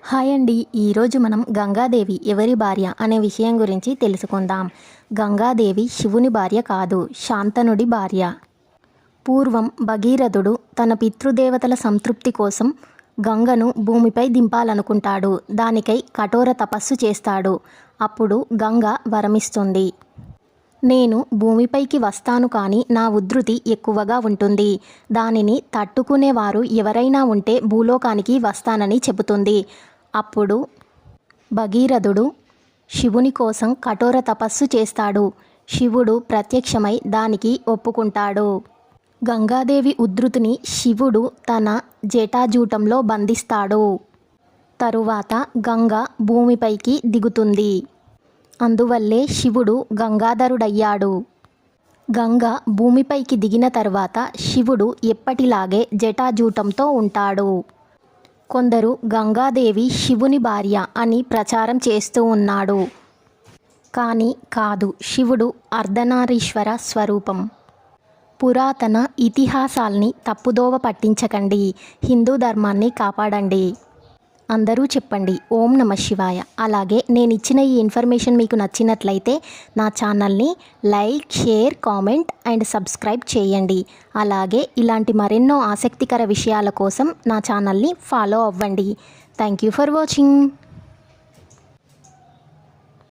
Hi అండి. ఈరోజు మనం గంగాదేవి ఎవరి భార్య అనే విషయం గురించి తెలుసుకుందాం. గంగాదేవి శివుని భార్య కాదు, శాంతనుడి భార్య. పూర్వం భగీరథుడు తన పితృదేవతల సంతృప్తి కోసం గంగను భూమిపై దింపాలనుకుంటాడు. దానికై కఠోర తపస్సు చేస్తాడు. అప్పుడు గంగ వరమిస్తుంది. నేను భూమిపైకి వస్తాను, కానీ నా ఉధృతి ఎక్కువగా ఉంటుంది. దానిని తట్టుకునేవారు ఎవరైనా ఉంటే భూలోకానికి వస్తానని చెబుతుంది. అప్పుడు భగీరథుడు శివుని కోసం కఠోర తపస్సు చేస్తాడు. శివుడు ప్రత్యక్షమై దానికి ఒప్పుకుంటాడు. గంగాదేవి ఉధృతిని శివుడు తన జటాజూటంలో బంధిస్తాడు. తరువాత గంగ భూమిపైకి దిగుతుంది. అందువల్లే శివుడు గంగాధరుడయ్యాడు. గంగ భూమిపైకి దిగిన తర్వాత శివుడు ఎప్పటిలాగే జటాజూటంతో ఉంటాడు. కొందరు గంగాదేవి శివుని భార్య అని ప్రచారం చేస్తూ ఉన్నాడు. కానీ కాదు, శివుడు అర్ధనారీశ్వర స్వరూపం. పురాతన ఇతిహాసాల్ని తప్పుదోవ పట్టించకండి. హిందూ ధర్మాన్ని కాపాడండి. అందరూ చెప్పండి ఓం నమః శివాయ. అలాగే నేను ఇచ్చిన ఈ ఇన్ఫర్మేషన్ మీకు నచ్చినట్లయితే నా ఛానల్ని like, share, comment and subscribe చేయండి. అలాగే ఇలాంటి మరెన్నో ఆసక్తికర విషయాల కోసం నా ఛానల్ని ఫాలో అవ్వండి. Thank you for watching.